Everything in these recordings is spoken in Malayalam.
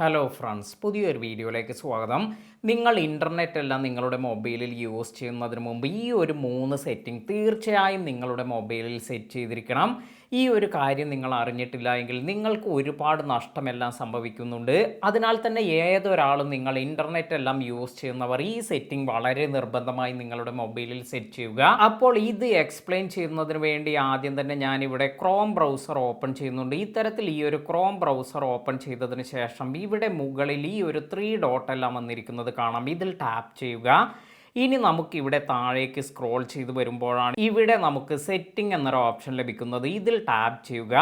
ഹലോ ഫ്രണ്ട്സ്, പുതിയൊരു വീഡിയോയിലേക്ക് സ്വാഗതം. നിങ്ങൾ ഇൻ്റർനെറ്റ് എല്ലാം നിങ്ങളുടെ മൊബൈലിൽ യൂസ് ചെയ്യുന്നതിന് മുമ്പ് ഈ ഒരു 3 സെറ്റിംഗ് തീർച്ചയായും നിങ്ങളുടെ മൊബൈലിൽ സെറ്റ് ചെയ്തിരിക്കണം. ഈ ഒരു കാര്യം നിങ്ങൾ അറിഞ്ഞിട്ടില്ല എങ്കിൽ നിങ്ങൾക്ക് ഒരുപാട് നഷ്ടമെല്ലാം സംഭവിക്കുന്നുണ്ട്. അതിനാൽ തന്നെ ഏതൊരാളും നിങ്ങൾ ഇൻ്റർനെറ്റ് എല്ലാം യൂസ് ചെയ്യുന്നവർ ഈ സെറ്റിംഗ് വളരെ നിർബന്ധമായി നിങ്ങളുടെ മൊബൈലിൽ സെറ്റ് ചെയ്യുക. അപ്പോൾ ഇത് എക്സ്പ്ലെയിൻ ചെയ്യുന്നതിന് വേണ്ടി ആദ്യം തന്നെ ഞാനിവിടെ ക്രോം ബ്രൗസർ ഓപ്പൺ ചെയ്യുന്നുണ്ട്. ഇത്തരത്തിൽ ഈ ഒരു ക്രോം ബ്രൗസർ ഓപ്പൺ ചെയ്തതിന് ശേഷം ഇവിടെ മുകളിൽ ഈ ഒരു 3 ഡോട്ട് എല്ലാം വന്നിരിക്കുന്നത് കാണാം. ഇതിൽ ടാപ്പ് ചെയ്യുക. ഇനി നമുക്ക് ഇവിടെ താഴേക്ക് സ്ക്രോൾ ചെയ്ത് വരുമ്പോഴാണ് ഇവിടെ നമുക്ക് സെറ്റിംഗ് എന്നൊരു ഓപ്ഷൻ ലഭിക്കുന്നത്. ഇതിൽ ടാപ്പ് ചെയ്യുക.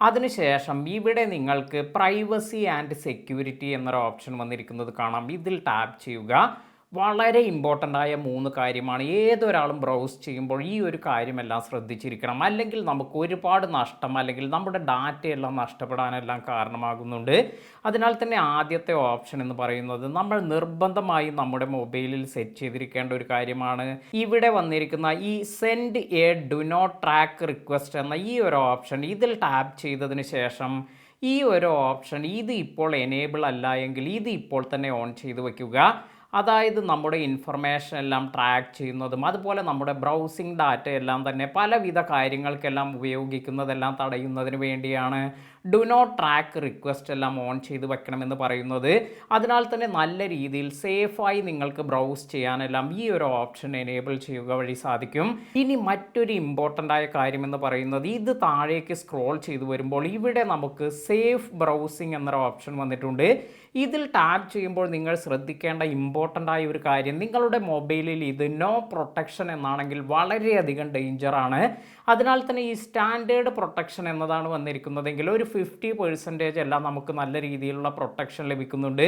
അതിനുശേഷം ഇവിടെ നിങ്ങൾക്ക് പ്രൈവസി ആൻഡ് സെക്യൂരിറ്റി എന്നൊരു ഓപ്ഷൻ വന്നിരിക്കുന്നത് കാണാം. ഇതിൽ ടാപ്പ് ചെയ്യുക. വളരെ ഇമ്പോർട്ടൻ്റ് ആയ 3 കാര്യമാണ്. ഏതൊരാളും ബ്രൗസ് ചെയ്യുമ്പോൾ ഈ ഒരു കാര്യമെല്ലാം ശ്രദ്ധിച്ചിരിക്കണം. അല്ലെങ്കിൽ നമുക്ക് ഒരുപാട് നഷ്ടം അല്ലെങ്കിൽ നമ്മുടെ ഡാറ്റയെല്ലാം നഷ്ടപ്പെടാനെല്ലാം കാരണമാകുന്നുണ്ട്. അതിനാൽ തന്നെ ആദ്യത്തെ ഓപ്ഷൻ എന്ന് പറയുന്നത് നമ്മൾ നിർബന്ധമായും നമ്മുടെ മൊബൈലിൽ സെറ്റ് ചെയ്തിരിക്കേണ്ട ഒരു കാര്യമാണ്. ഇവിടെ വന്നിരിക്കുന്ന ഈ send a do not track request എന്ന ഈ ഒരു ഓപ്ഷൻ ഇതിൽ ടാപ്പ് ചെയ്തതിന് ശേഷം ഈ ഒരു ഓപ്ഷൻ ഇത് ഇപ്പോൾ എനേബിൾ അല്ല എങ്കിൽ ഇത് ഇപ്പോൾ തന്നെ ഓൺ ചെയ്ത് വയ്ക്കുക. അതായത് നമ്മുടെ ഇൻഫർമേഷൻ എല്ലാം ട്രാക്ക് ചെയ്യുന്നതും അതുപോലെ നമ്മുടെ ബ്രൗസിംഗ് ഡാറ്റ എല്ലാം തന്നെ പലവിധ കാര്യങ്ങൾക്കെല്ലാം ഉപയോഗിക്കുന്നതെല്ലാം തടയുന്നതിന് വേണ്ടിയാണ് ഡു നോട്ട് ട്രാക്ക് റിക്വസ്റ്റ് എല്ലാം ഓൺ ചെയ്ത് വെക്കണമെന്ന് പറയുന്നത്. അതിനാൽ തന്നെ നല്ല രീതിയിൽ സേഫായി നിങ്ങൾക്ക് ബ്രൗസ് ചെയ്യാനെല്ലാം ഈ ഒരു ഓപ്ഷൻ എനേബിൾ ചെയ്യുക വഴി സാധിക്കും. ഇനി മറ്റൊരു ഇമ്പോർട്ടൻ്റ് ആയ കാര്യമെന്ന് പറയുന്നത് ഇത് താഴേക്ക് സ്ക്രോൾ ചെയ്ത് വരുമ്പോൾ ഇവിടെ നമുക്ക് സേഫ് ബ്രൗസിംഗ് എന്നൊരു ഓപ്ഷൻ വന്നിട്ടുണ്ട്. ഇതിൽ ടാപ്പ് ചെയ്യുമ്പോൾ നിങ്ങൾ ശ്രദ്ധിക്കേണ്ട ഇമ്പോർട്ടൻ്റ് ആയ ഒരു കാര്യം, നിങ്ങളുടെ മൊബൈലിൽ ഇത് നോ പ്രൊട്ടക്ഷൻ എന്നാണെങ്കിൽ വളരെയധികം ഡേഞ്ചറാണ്. അതിനാൽ തന്നെ ഈ സ്റ്റാൻഡേർഡ് പ്രൊട്ടക്ഷൻ എന്നതാണ് വന്നിരിക്കുന്നതെങ്കിൽ ഒരു 50% എല്ലാം നമുക്ക് നല്ല രീതിയിലുള്ള പ്രൊട്ടക്ഷൻ ലഭിക്കുന്നുണ്ട്.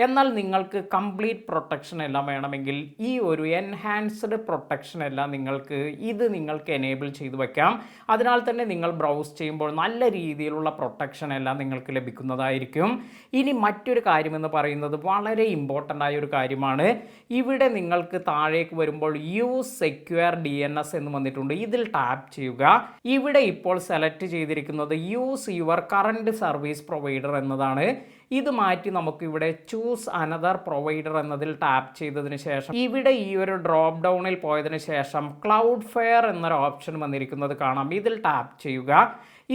എന്നാൽ നിങ്ങൾക്ക് കംപ്ലീറ്റ് പ്രൊട്ടക്ഷൻ എല്ലാം വേണമെങ്കിൽ ഈ ഒരു എൻഹാൻസ്ഡ് പ്രൊട്ടക്ഷൻ എല്ലാം നിങ്ങൾക്ക് എനേബിൾ ചെയ്ത് വയ്ക്കാം. അതിനാൽ തന്നെ നിങ്ങൾ ബ്രൗസ് ചെയ്യുമ്പോൾ നല്ല രീതിയിലുള്ള പ്രൊട്ടക്ഷൻ എല്ലാം നിങ്ങൾക്ക് ലഭിക്കുന്നതായിരിക്കും. ഇനി മറ്റൊരു കാര്യമെന്ന് പറയുന്നത് വളരെ ഇമ്പോർട്ടൻ്റ് ആയ ഒരു കാര്യമാണ്. ഇവിടെ നിങ്ങൾക്ക് താഴേക്ക് വരുമ്പോൾ യൂസ് സെക്യൂർ DNS എന്ന് വന്നിട്ടുണ്ട്. ഇതിൽ ടാപ്പ് ചെയ്യുക. ഇവിടെ ഇപ്പോൾ സെലക്ട് ചെയ്തിരിക്കുന്നത് use your current service provider എന്നതാണ്. ഇത് മാറ്റി നമുക്ക് ഇവിടെ ചൂസ് അനദർ പ്രൊവൈഡർ എന്നതിൽ ടാപ്പ് ചെയ്തതിന് ശേഷം ഇവിടെ ഈ ഒരു ഡ്രോപ്പ് ഡൗണിൽ പോയതിനു ശേഷം ക്ലൗഡ് ഫെയർ എന്നൊരു ഓപ്ഷൻ വന്നിരിക്കുന്നത് കാണാം. ഇതിൽ ടാപ്പ് ചെയ്യുക.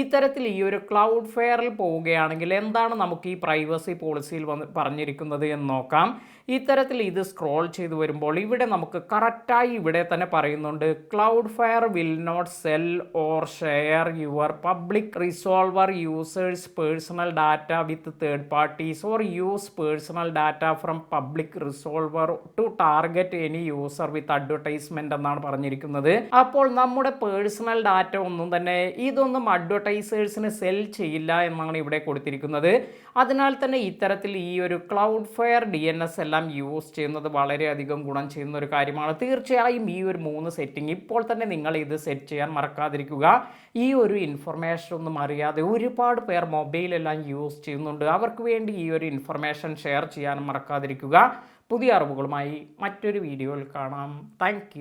ഇത്തരത്തിൽ ഈ ഒരു ക്ലൗഡ് ഫെയറിൽ പോവുകയാണെങ്കിൽ എന്താണ് നമുക്ക് ഈ പ്രൈവസി പോളിസിയിൽ പറഞ്ഞിരിക്കുന്നത് എന്ന് നോക്കാം. ഇത്തരത്തിൽ ഇത് സ്ക്രോൾ ചെയ്ത് വരുമ്പോൾ ഇവിടെ നമുക്ക് കറക്റ്റായി ഇവിടെ തന്നെ പറയുന്നുണ്ട് Cloudflare will not sell or share your public resolver users personal data with third parties or use personal data from public resolver to target any user with advertisement എന്നാണ് പറഞ്ഞിരിക്കുന്നത്. അപ്പോൾ നമ്മുടെ പേഴ്സണൽ ഡാറ്റ ഒന്നും തന്നെ ഇതൊന്നും അഡ്വർടൈസേഴ്സിന് സെൽ ചെയ്യില്ല എന്നാണ് ഇവിടെ കൊടുത്തിരിക്കുന്നത്. അതിനാൽ തന്നെ ഇത്തരത്തിൽ ഈ ഒരു ക്ലൗഡ് ഫെയർ DNS എല്ലാം യൂസ് ചെയ്യുന്നത് വളരെയധികം ഗുണം ചെയ്യുന്ന ഒരു കാര്യമാണ്. തീർച്ചയായും ഈ ഒരു 3 സെറ്റിംഗ് ഇപ്പോൾ തന്നെ നിങ്ങൾ ഇത് സെറ്റ് ചെയ്യാൻ മറക്കാതിരിക്കുക. ഈ ഒരു ഇൻഫർമേഷൻ ഒന്നും അറിയാതെ ഒരുപാട് പേർ മൊബൈലെല്ലാം യൂസ് ചെയ്യുന്നുണ്ട്. അവർക്ക് വേണ്ടി ഈ ഒരു ഇൻഫർമേഷൻ ഷെയർ ചെയ്യാൻ മറക്കാതിരിക്കുക. പുതിയ അറിവുകളുമായി മറ്റൊരു വീഡിയോയിൽ കാണാം. താങ്ക്